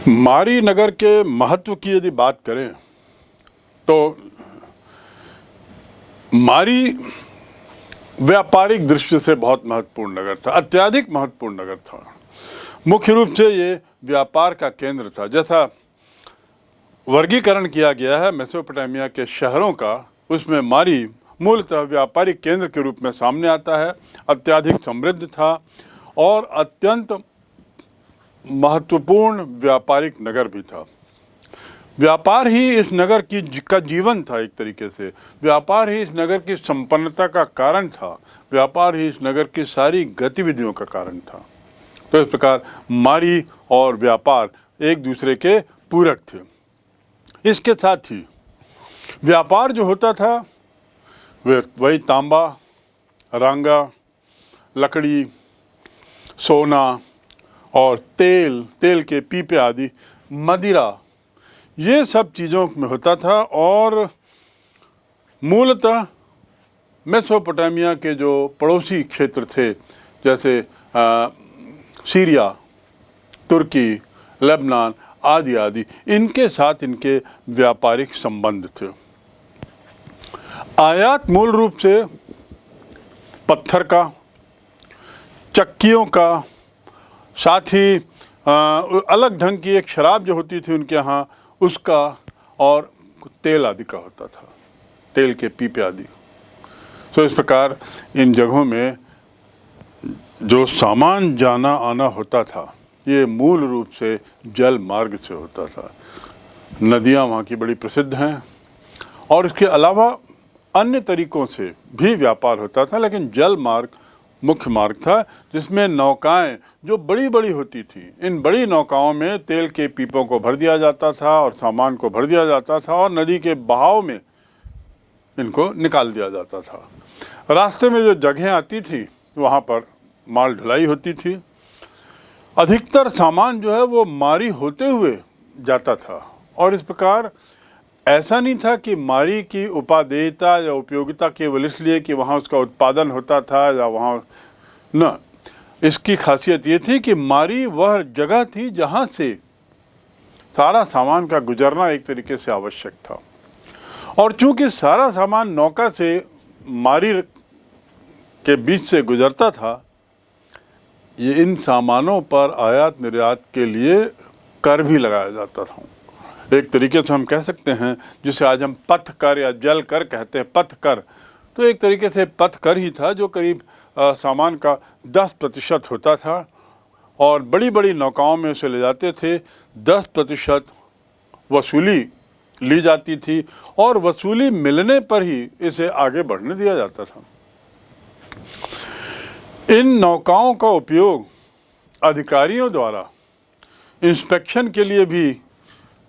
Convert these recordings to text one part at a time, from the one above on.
मारी नगर के महत्व की यदि बात करें तो मारी व्यापारिक दृष्टि से बहुत महत्वपूर्ण नगर था, अत्यधिक महत्वपूर्ण नगर था। मुख्य रूप से ये व्यापार का केंद्र था। जैसा वर्गीकरण किया गया है मेसोपोटामिया के शहरों का, उसमें मारी मूलतः व्यापारिक केंद्र के रूप में सामने आता है। अत्यधिक समृद्ध था और अत्यंत महत्वपूर्ण व्यापारिक नगर भी था। व्यापार ही इस नगर का जीवन था। एक तरीके से व्यापार ही इस नगर की संपन्नता का कारण था। व्यापार ही इस नगर की सारी गतिविधियों का कारण था। तो इस प्रकार मारी और व्यापार एक दूसरे के पूरक थे। इसके साथ ही व्यापार जो होता था वही तांबा, रांगा, लकड़ी, सोना और तेल के पीपे आदि, मदिरा, ये सब चीज़ों में होता था। और मूलतः मेसोपोटामिया के जो पड़ोसी क्षेत्र थे, जैसे सीरिया, तुर्की, लेबनान आदि आदि, इनके साथ इनके व्यापारिक संबंध थे। आयात मूल रूप से पत्थर का, चक्कियों का, साथ ही अलग ढंग की एक शराब जो होती थी उनके यहाँ, उसका, और तेल आदि का होता था, तेल के पीपे आदि। तो इस प्रकार इन जगहों में जो सामान जाना आना होता था ये मूल रूप से जल मार्ग से होता था। नदियाँ वहाँ की बड़ी प्रसिद्ध हैं और इसके अलावा अन्य तरीकों से भी व्यापार होता था, लेकिन जल मार्ग मुख्य मार्ग था, जिसमें नौकाएं जो बड़ी बड़ी होती थी, इन बड़ी नौकाओं में तेल के पीपों को भर दिया जाता था और सामान को भर दिया जाता था और नदी के बहाव में इनको निकाल दिया जाता था। रास्ते में जो जगहें आती थी वहाँ पर माल ढुलाई होती थी। अधिकतर सामान जो है वो मारी होते हुए जाता था और इस प्रकार ऐसा नहीं था कि मारी की उपादेयता या उपयोगिता केवल इसलिए कि वहाँ उसका उत्पादन होता था या वहाँ न, इसकी खासियत ये थी कि मारी वह जगह थी जहाँ से सारा सामान का गुजरना एक तरीके से आवश्यक था। और चूंकि सारा सामान नौका से मारी के बीच से गुजरता था, ये इन सामानों पर आयात निर्यात के लिए कर भी लगाया जाता था। एक तरीके से हम कह सकते हैं, जिसे आज हम पथ कर या जल कर कहते हैं, पथ कर, तो एक तरीके से पथ कर ही था जो करीब सामान का 10% होता था और बड़ी बड़ी नौकाओं में उसे ले जाते थे। 10% वसूली ली जाती थी और वसूली मिलने पर ही इसे आगे बढ़ने दिया जाता था। इन नौकाओं का उपयोग अधिकारियों द्वारा इंस्पेक्शन के लिए भी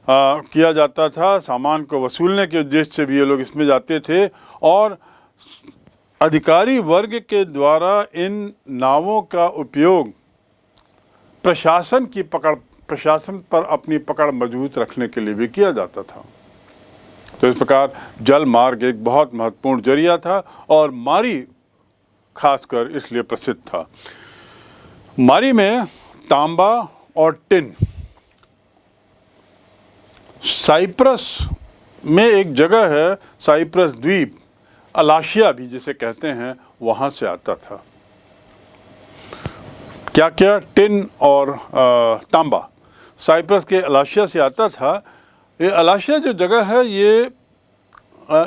किया जाता था। सामान को वसूलने के उद्देश्य से भी ये लोग इसमें जाते थे और अधिकारी वर्ग के द्वारा इन नावों का उपयोग प्रशासन पर अपनी पकड़ मजबूत रखने के लिए भी किया जाता था। तो इस प्रकार जल मार्ग एक बहुत महत्वपूर्ण जरिया था और मारी खासकर इसलिए प्रसिद्ध था। मारी में तांबा और टिन, साइप्रस में एक जगह है, साइप्रस द्वीप, अलाशिया भी जिसे कहते हैं, वहाँ से आता था। क्या क्या? टिन और तांबा साइप्रस के अलाशिया से आता था। ये अलाशिया जो जगह है ये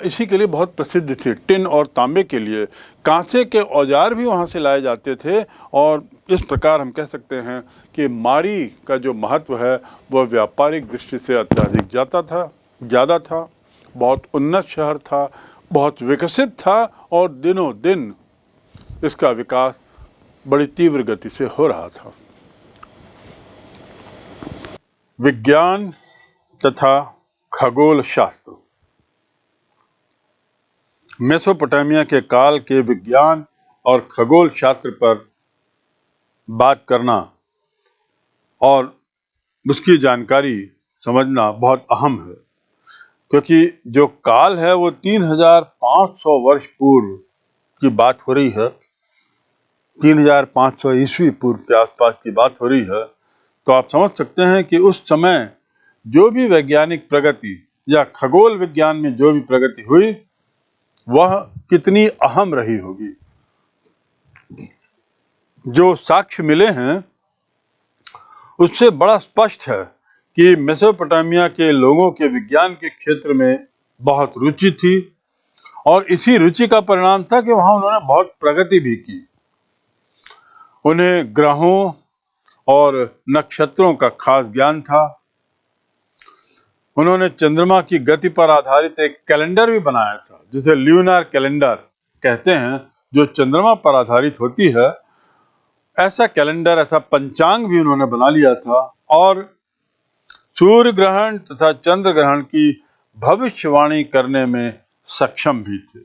इसी के लिए बहुत प्रसिद्ध थी, टिन और तांबे के लिए। कांसे के औजार भी वहाँ से लाए जाते थे और इस प्रकार हम कह सकते हैं कि मारी का जो महत्व है वह व्यापारिक दृष्टि से अत्यधिक ज़्यादा था। बहुत उन्नत शहर था, बहुत विकसित था और दिनों दिन इसका विकास बड़ी तीव्र गति से हो रहा था। विज्ञान तथा खगोल शास्त्र। मेसोपोटामिया के काल के विज्ञान और खगोल शास्त्र पर बात करना और उसकी जानकारी समझना बहुत अहम है, क्योंकि जो काल है वो 3500 वर्ष पूर्व की बात हो रही है, 3500 ईस्वी पूर्व के आसपास की बात हो रही है। तो आप समझ सकते हैं कि उस समय जो भी वैज्ञानिक प्रगति या खगोल विज्ञान में जो भी प्रगति हुई वह कितनी अहम रही होगी। जो साक्ष्य मिले हैं उससे बड़ा स्पष्ट है कि मेसोपोटामिया के लोगों के विज्ञान के क्षेत्र में बहुत रुचि थी और इसी रुचि का परिणाम था कि वहां उन्होंने बहुत प्रगति भी की। उन्हें ग्रहों और नक्षत्रों का खास ज्ञान था। उन्होंने चंद्रमा की गति पर आधारित एक कैलेंडर भी बनाया था जिसे ल्यूनार कैलेंडर कहते हैं, जो चंद्रमा पर आधारित होती है। ऐसा कैलेंडर, ऐसा पंचांग भी उन्होंने बना लिया था और सूर्य ग्रहण तथा चंद्र ग्रहण की भविष्यवाणी करने में सक्षम भी थे।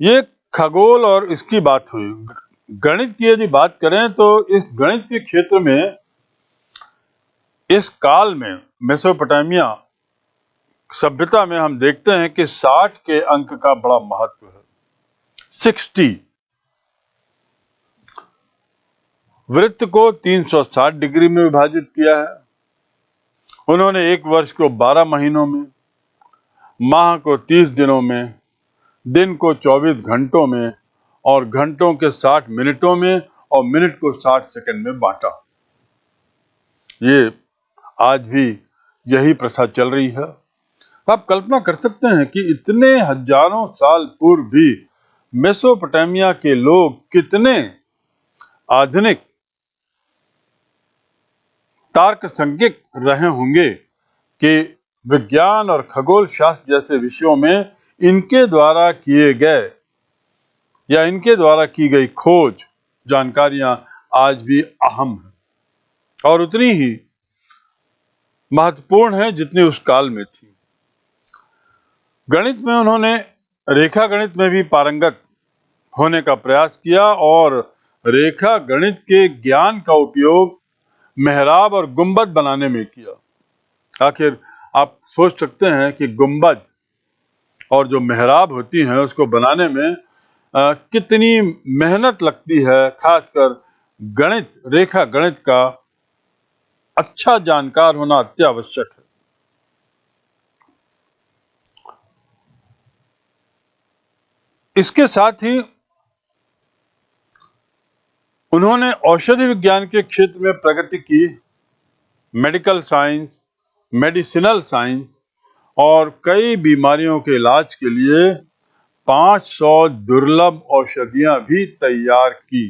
ये खगोल और इसकी बात हुई। गणित की यदि बात करें तो इस गणित के क्षेत्र में इस काल में मेसोपोटामिया सभ्यता में हम देखते हैं कि 60 के अंक का बड़ा महत्व है। 60 वृत्त को 360 डिग्री में विभाजित किया है। उन्होंने एक वर्ष को 12 महीनों में, माह को 30 दिनों में, दिन को 24 घंटों में और घंटों के 60 मिनटों में और मिनट को 60 सेकंड में बांटा। ये आज भी यही प्रथा चल रही है। आप कल्पना कर सकते हैं कि इतने हजारों साल पूर्व भी मेसोपोटामिया के लोग कितने आधुनिक तार्किक रहे होंगे कि विज्ञान और खगोल शास्त्र जैसे विषयों में इनके द्वारा किए गए या इनके द्वारा की गई खोज जानकारियां आज भी अहम है और उतनी ही महत्वपूर्ण है जितनी उस काल में थी। गणित में उन्होंने रेखा गणित में भी पारंगत होने का प्रयास किया और रेखा गणित के ज्ञान का उपयोग मेहराब और गुंबद बनाने में किया। आखिर आप सोच सकते हैं कि गुंबद और जो मेहराब होती हैं उसको बनाने में कितनी मेहनत लगती है। खासकर गणित, रेखा गणित का अच्छा जानकार होना अत्यावश्यक है। इसके साथ ही उन्होंने औषधि विज्ञान के क्षेत्र में प्रगति की। मेडिकल साइंस, मेडिसिनल साइंस और कई बीमारियों के इलाज के लिए 500 दुर्लभ औषधियां भी तैयार की।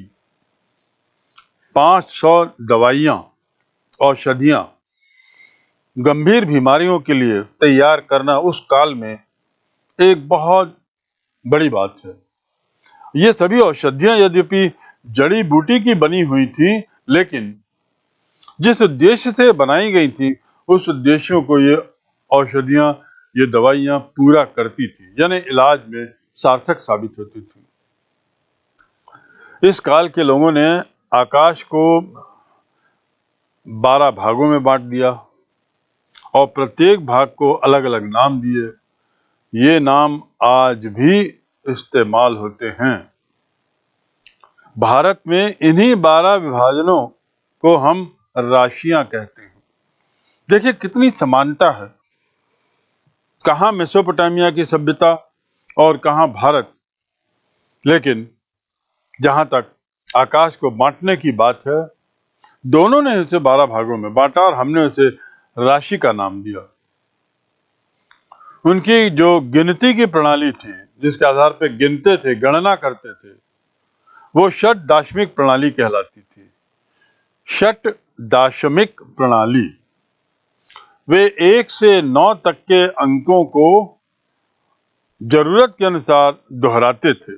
500 दवाइयां, औषधियां गंभीर बीमारियों के लिए तैयार करना उस काल में एक बहुत बड़ी बात है। ये सभी औषधियां यद्यपि जड़ी बूटी की बनी हुई थी, लेकिन जिस उद्देश्य से बनाई गई थी उस उद्देश्यों को ये औषधियां, ये दवाइयां पूरा करती थी, यानी इलाज में सार्थक साबित होती थी। इस काल के लोगों ने आकाश को 12 भागों में बांट दिया और प्रत्येक भाग को अलग अलग नाम दिए। ये नाम आज भी इस्तेमाल होते हैं। भारत में इन्हीं 12 विभाजनों को हम राशियां कहते हैं। देखिए कितनी समानता है, कहां मेसोपोटामिया की सभ्यता और कहां भारत। लेकिन जहां तक आकाश को बांटने की बात है, दोनों ने उसे 12 भागों में बांटा और हमने उसे राशि का नाम दिया। उनकी जो गिनती की प्रणाली थी, जिसके आधार पर गिनते थे, गणना करते थे, वो षट दाशमिक प्रणाली कहलाती थी। षट दाशमिक प्रणाली। वे 1 से 9 तक के अंकों को जरूरत के अनुसार दोहराते थे।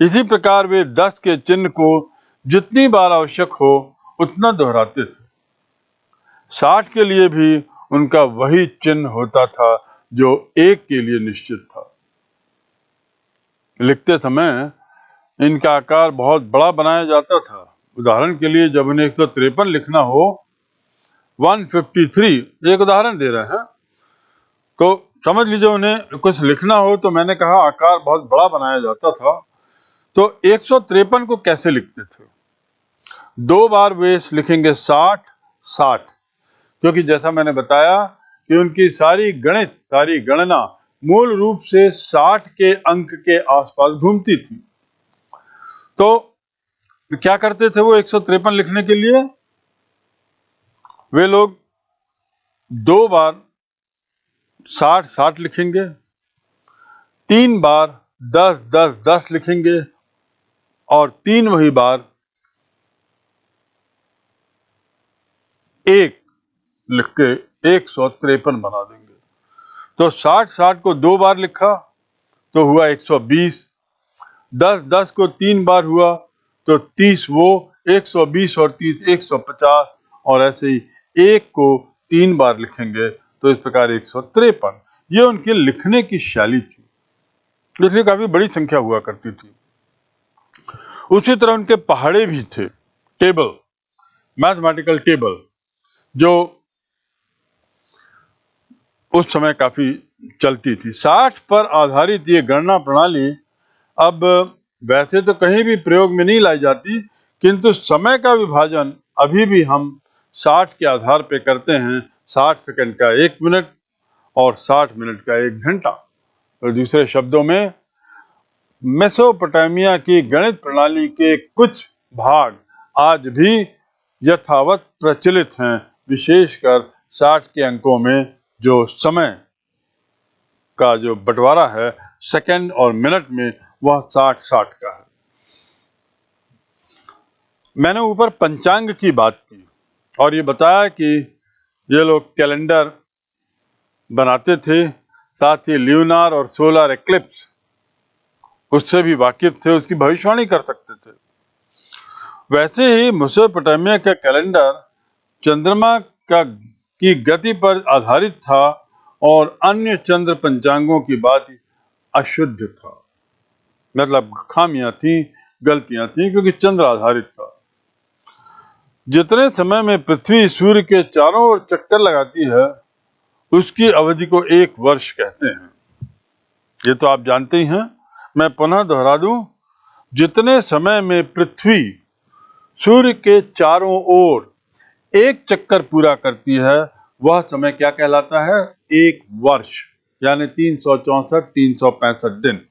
इसी प्रकार वे 10 के चिन्ह को जितनी बार आवश्यक हो उतना दोहराते थे। 60 के लिए भी उनका वही चिन्ह होता था जो 1 के लिए निश्चित था। लिखते समय इनका आकार बहुत बड़ा बनाया जाता था। उदाहरण के लिए जब उन्हें 153 लिखना हो, 153, एक उदाहरण दे रहे हैं, तो समझ लीजिए उन्हें कुछ लिखना हो तो मैंने कहा आकार बहुत बड़ा बनाया जाता था। तो 153 को कैसे लिखते थे? 2 बार वे लिखेंगे 60 60, क्योंकि जैसा मैंने बताया कि उनकी सारी गणना मूल रूप से 60 के अंक के आसपास घूमती थी। तो क्या करते थे वो 153 लिखने के लिए? वे लोग 2 बार 60 60 लिखेंगे, 3 बार 10 10 10 लिखेंगे और 3 वही बार 1 लिख के 153 बना देंगे। तो 60 60 को 2 बार लिखा तो हुआ 120, 10 10 को 3 बार हुआ तो 30, वो 120 और 30 150, और ऐसे ही 1 को 3 बार लिखेंगे तो इस प्रकार 153। ये उनके लिखने की शैली थी, इसलिए काफी बड़ी संख्या हुआ करती थी। उसी तरह उनके पहाड़े भी थे, टेबल, मैथमेटिकल टेबल, जो उस समय काफी चलती थी। 60 पर आधारित ये गणना प्रणाली अब वैसे तो कहीं भी प्रयोग में नहीं लाई जाती, किंतु समय का विभाजन अभी भी हम 60 के आधार पे करते हैं। 60 सेकंड का 1 मिनट और 60 मिनट का 1 घंटा। तो दूसरे शब्दों में मेसोपोटामिया की गणित प्रणाली के कुछ भाग आज भी यथावत प्रचलित हैं, विशेषकर 60 के अंकों में जो समय का जो बंटवारा है सेकंड और मिनट में, वह 60 60 का है। मैंने ऊपर पंचांग की बात की और ये बताया कि ये लोग कैलेंडर बनाते थे, साथ ही ल्यूनार और सोलर एक्लिप्स उससे भी वाकिफ थे, उसकी भविष्यवाणी कर सकते थे। वैसे ही मेसोपोटामिया का कैलेंडर चंद्रमा की गति पर आधारित था और अन्य चंद्र पंचांगों की बात अशुद्ध था, मतलब खामियां थी, गलतियां थी, क्योंकि चंद्र आधारित था। जितने समय में पृथ्वी सूर्य के चारों ओर चक्कर लगाती है उसकी अवधि को 1 वर्ष कहते हैं। ये तो आप जानते ही हैं, मैं पुनः दोहरा दूं, जितने समय में पृथ्वी सूर्य के चारों ओर 1 चक्कर पूरा करती है वह समय क्या कहलाता है? 1 वर्ष, यानी 364 365 दिन।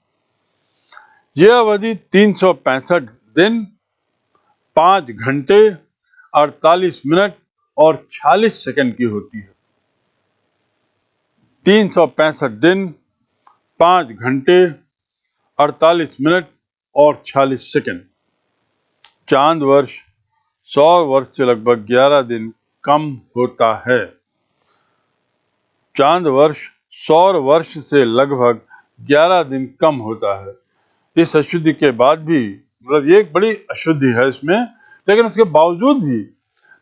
यह अवधि 365 दिन, 5 घंटे 48 मिनट और 46 सेकंड की होती है। 365 दिन, 5 घंटे 48 मिनट और 46 सेकंड। चांद वर्ष सौर वर्ष से लगभग 11 दिन कम होता है। चांद वर्ष सौर वर्ष से लगभग 11 दिन कम होता है। इस अशुद्धि के बाद भी, मतलब ये एक बड़ी अशुद्धि है इसमें, लेकिन उसके बावजूद भी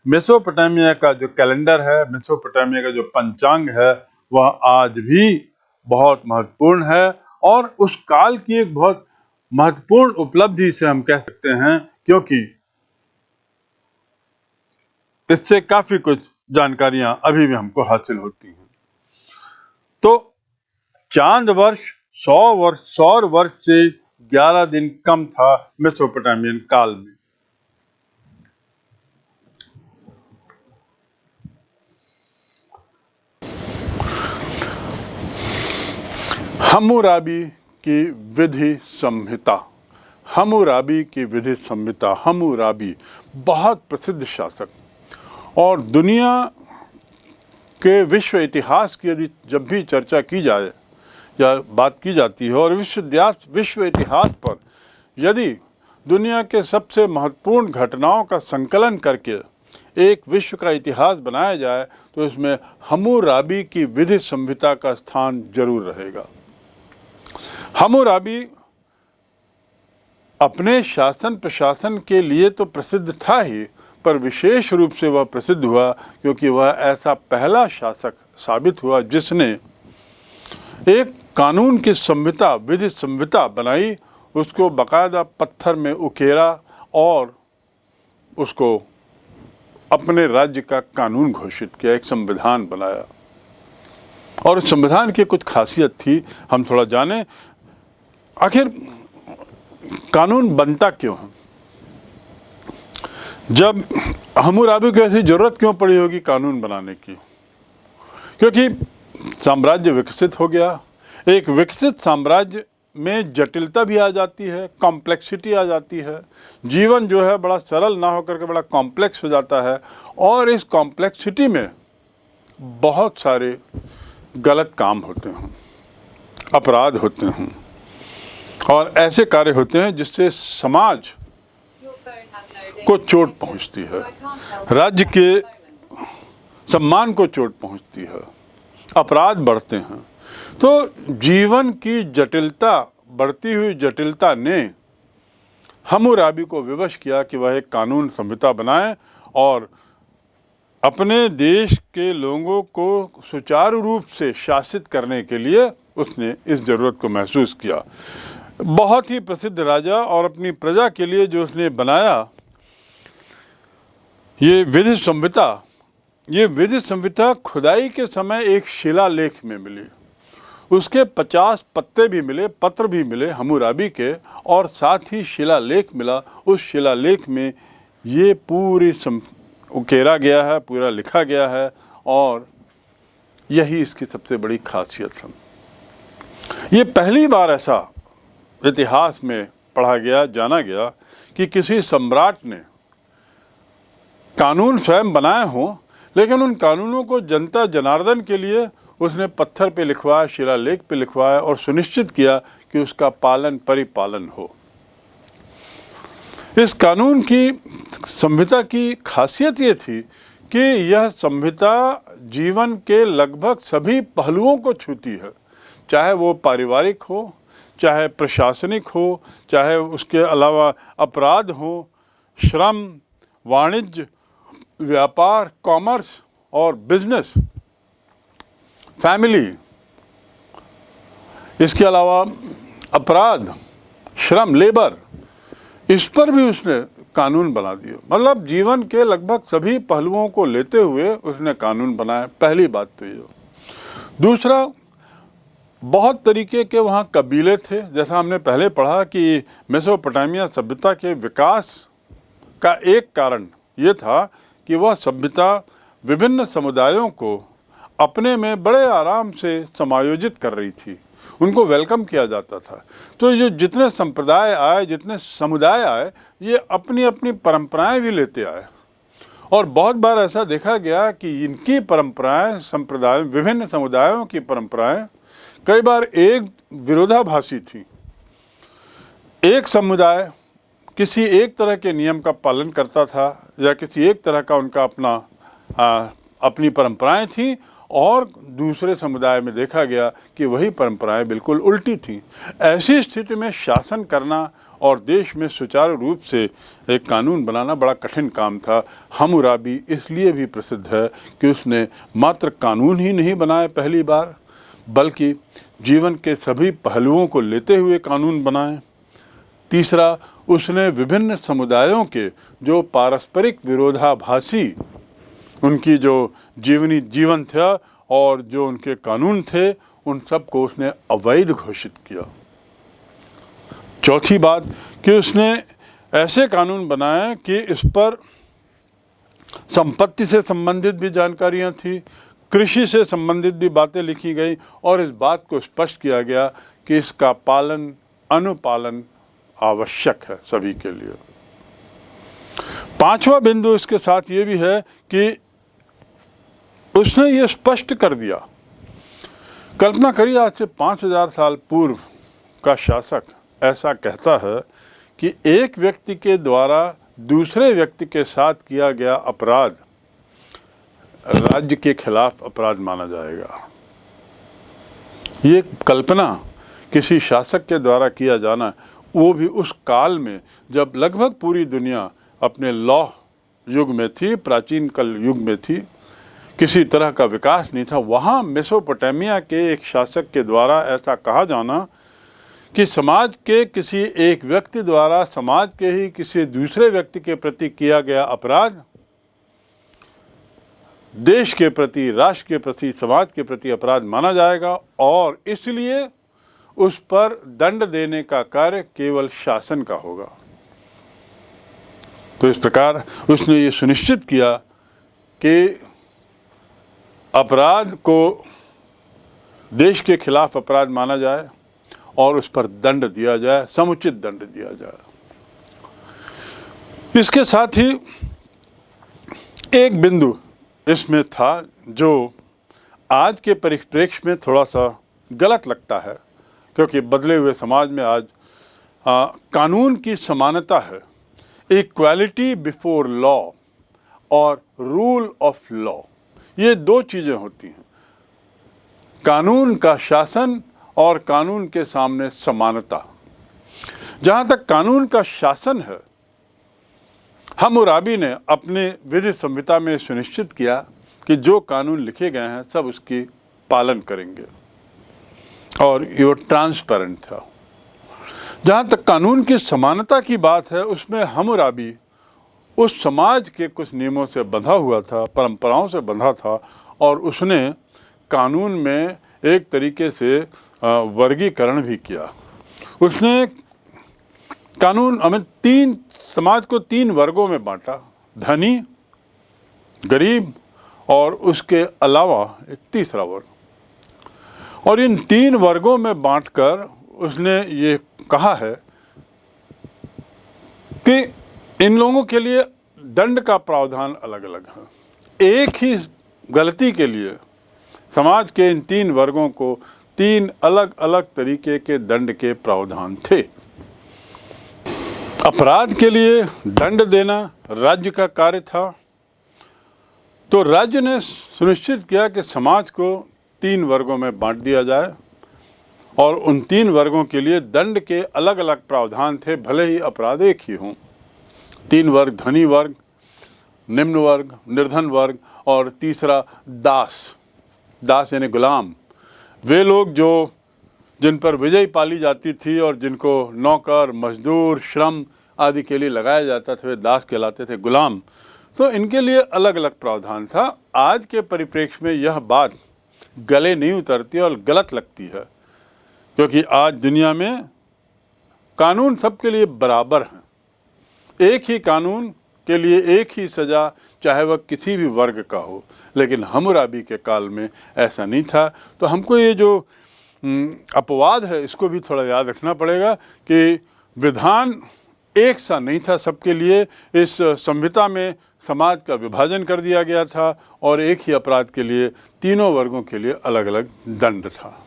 मेसोपोटामिया का जो कैलेंडर है, मेसोपोटामिया का जो पंचांग है, वह आज भी बहुत महत्वपूर्ण है और उस काल की एक बहुत महत्वपूर्ण उपलब्धि से हम कह सकते हैं, क्योंकि इससे काफी कुछ जानकारियां अभी भी हमको हासिल होती हैं। तो चांद वर्ष सौर वर्ष से 11 दिन कम था मेसोपोटामियन काल में। हम्मुराबी की विधि संहिता। हम्मुराबी की विधि संहिता, हम्मुराबी बहुत प्रसिद्ध शासक, और दुनिया के विश्व इतिहास की यदि जब भी चर्चा की जाए या बात की जाती है और विश्व इतिहास पर यदि दुनिया के सबसे महत्वपूर्ण घटनाओं का संकलन करके एक विश्व का इतिहास बनाया जाए तो इसमें हम्मुराबी की विधि संहिता का स्थान जरूर रहेगा। हम्मुराबी अपने शासन प्रशासन के लिए तो प्रसिद्ध था ही, पर विशेष रूप से वह प्रसिद्ध हुआ क्योंकि वह ऐसा पहला शासक साबित हुआ जिसने एक कानून की संहिता, विधि संहिता बनाई, उसको बाकायदा पत्थर में उकेरा और उसको अपने राज्य का कानून घोषित किया, एक संविधान बनाया। और उस संविधान की कुछ खासियत थी, हम थोड़ा जानें। आखिर कानून बनता क्यों है? जब हम्मुराबी को ऐसी ज़रूरत क्यों पड़ी होगी कानून बनाने की? क्योंकि साम्राज्य विकसित हो गया। एक विकसित साम्राज्य में जटिलता भी आ जाती है, कॉम्प्लेक्सिटी आ जाती है। जीवन जो है बड़ा सरल ना होकर के बड़ा कॉम्प्लेक्स हो जाता है, और इस कॉम्प्लेक्सिटी में बहुत सारे गलत काम होते हैं, अपराध होते हैं, और ऐसे कार्य होते हैं जिससे समाज को चोट पहुंचती है, राज्य के सम्मान को चोट पहुंचती है, अपराध बढ़ते हैं। तो जीवन की जटिलता, बढ़ती हुई जटिलता ने हम्मुराबी को विवश किया कि वह एक कानून संहिता बनाए और अपने देश के लोगों को सुचारू रूप से शासित करने के लिए उसने इस ज़रूरत को महसूस किया। बहुत ही प्रसिद्ध राजा और अपनी प्रजा के लिए जो उसने बनाया ये विधि संहिता खुदाई के समय एक शिलालेख में मिली। उसके 50 पत्ते भी मिले, पत्र भी मिले हम्मुराबी के, और साथ ही शिलालेख मिला। उस शिलालेख में ये पूरी उकेरा गया है, पूरा लिखा गया है, और यही इसकी सबसे बड़ी खासियत है। ये पहली बार ऐसा इतिहास में पढ़ा गया, जाना गया कि किसी सम्राट ने कानून स्वयं बनाए हों, लेकिन उन कानूनों को जनता जनार्दन के लिए उसने पत्थर पे लिखवाया, शिलालेख पे लिखवाया, और सुनिश्चित किया कि उसका पालन परिपालन हो। इस कानून की संहिता की खासियत ये थी कि यह संहिता जीवन के लगभग सभी पहलुओं को छूती है, चाहे वो पारिवारिक हो, चाहे प्रशासनिक हो, चाहे उसके अलावा अपराध हो, श्रम, वाणिज्य, व्यापार, कॉमर्स और बिजनेस, फैमिली, इसके अलावा अपराध, श्रम, लेबर, इस पर भी उसने कानून बना दिया। मतलब जीवन के लगभग सभी पहलुओं को लेते हुए उसने कानून बनाया। पहली बात तो ये। दूसरा, बहुत तरीके के वहाँ कबीले थे। जैसा हमने पहले पढ़ा कि मेसोपोटामिया सभ्यता के विकास का एक कारण ये था कि वह सभ्यता विभिन्न समुदायों को अपने में बड़े आराम से समायोजित कर रही थी, उनको वेलकम किया जाता था। तो ये जितने संप्रदाय आए, जितने समुदाय आए, ये अपनी अपनी परंपराएं भी लेते आए, और बहुत बार ऐसा देखा गया कि इनकी परंपराएं, संप्रदाय, विभिन्न समुदायों की परंपराएं कई बार एक विरोधाभासी थी। एक समुदाय किसी एक तरह के नियम का पालन करता था, या किसी एक तरह का उनका अपनी परंपराएं थी, और दूसरे समुदाय में देखा गया कि वही परंपराएं बिल्कुल उल्टी थीं। ऐसी स्थिति में शासन करना और देश में सुचारू रूप से एक कानून बनाना बड़ा कठिन काम था। हम्मुराबी इसलिए भी प्रसिद्ध है कि उसने मात्र कानून ही नहीं बनाए पहली बार, बल्कि जीवन के सभी पहलुओं को लेते हुए कानून बनाए। तीसरा, उसने विभिन्न समुदायों के जो पारस्परिक विरोधाभासी उनकी जो जीवन था और जो उनके कानून थे, उन सब को उसने अवैध घोषित किया। चौथी बात कि उसने ऐसे कानून बनाए कि इस पर संपत्ति से संबंधित भी जानकारियां थी, कृषि से संबंधित भी बातें लिखी गई, और इस बात को स्पष्ट किया गया कि इसका पालन, अनुपालन आवश्यक है सभी के लिए। पांचवा बिंदु इसके साथ ये भी है कि उसने ये स्पष्ट कर दिया। कल्पना करिए, आज से 5000 साल पूर्व का शासक ऐसा कहता है कि एक व्यक्ति के द्वारा दूसरे व्यक्ति के साथ किया गया अपराध राज्य के खिलाफ अपराध माना जाएगा। ये कल्पना किसी शासक के द्वारा किया जाना, वो भी उस काल में जब लगभग पूरी दुनिया अपने लॉ युग में थी, प्राचीन काल युग में थी, किसी तरह का विकास नहीं था। वहाँ मेसोपोटामिया के एक शासक के द्वारा ऐसा कहा जाना कि समाज के किसी एक व्यक्ति द्वारा समाज के ही किसी दूसरे व्यक्ति के प्रति किया गया अपराध देश के प्रति, राष्ट्र के प्रति, समाज के प्रति अपराध माना जाएगा, और इसलिए उस पर दंड देने का कार्य केवल शासन का होगा। तो इस प्रकार उसने ये सुनिश्चित किया कि अपराध को देश के खिलाफ अपराध माना जाए और उस पर दंड दिया जाए, समुचित दंड दिया जाए। इसके साथ ही एक बिंदु इसमें था जो आज के परिप्रेक्ष्य में थोड़ा सा गलत लगता है, क्योंकि बदले हुए समाज में आज कानून की समानता है, इक्वालिटी बिफोर लॉ और रूल ऑफ लॉ, ये दो चीज़ें होती हैं। कानून का शासन और कानून के सामने समानता। जहाँ तक कानून का शासन है, हम्मुराबी ने अपने विधि संहिता में सुनिश्चित किया कि जो कानून लिखे गए हैं सब उसकी पालन करेंगे और ये ट्रांसपेरेंट था। जहाँ तक कानून की समानता की बात है, उसमें हम्मुराबी उस समाज के कुछ नियमों से बंधा हुआ था, परंपराओं से बंधा था, और उसने कानून में एक तरीके से वर्गीकरण भी किया। उसने कानून हमें समाज को 3 वर्गों में बांटा, धनी, गरीब और उसके अलावा एक तीसरा वर्ग। और इन 3 वर्गों में बांटकर उसने ये कहा है कि इन लोगों के लिए दंड का प्रावधान अलग अलग है। एक ही गलती के लिए समाज के इन 3 वर्गों को 3 अलग अलग तरीके के दंड के प्रावधान थे। अपराध के लिए दंड देना राज्य का कार्य था, तो राज्य ने सुनिश्चित किया कि समाज को 3 वर्गों में बांट दिया जाए और उन 3 वर्गों के लिए दंड के अलग अलग प्रावधान थे, भले ही अपराध एक ही हों। 3 वर्ग, धनी वर्ग, निम्न वर्ग, निर्धन वर्ग और तीसरा दास। दास यानी गुलाम, वे लोग जिन पर विजय पाली जाती थी और जिनको नौकर, मजदूर, श्रम आदि के लिए लगाया जाता था, वे दास कहलाते थे, गुलाम। तो इनके लिए अलग अलग प्रावधान था। आज के परिप्रेक्ष्य में यह बात गले नहीं उतरती और गलत लगती है, क्योंकि आज दुनिया में कानून सबके लिए बराबर हैं। एक ही कानून के लिए एक ही सज़ा, चाहे वह किसी भी वर्ग का हो। लेकिन हम्मुराबी के काल में ऐसा नहीं था। तो हमको ये जो अपवाद है, इसको भी थोड़ा याद रखना पड़ेगा कि विधान एक सा नहीं था सबके लिए। इस संहिता में समाज का विभाजन कर दिया गया था और एक ही अपराध के लिए तीनों वर्गों के लिए अलग अलग दंड था।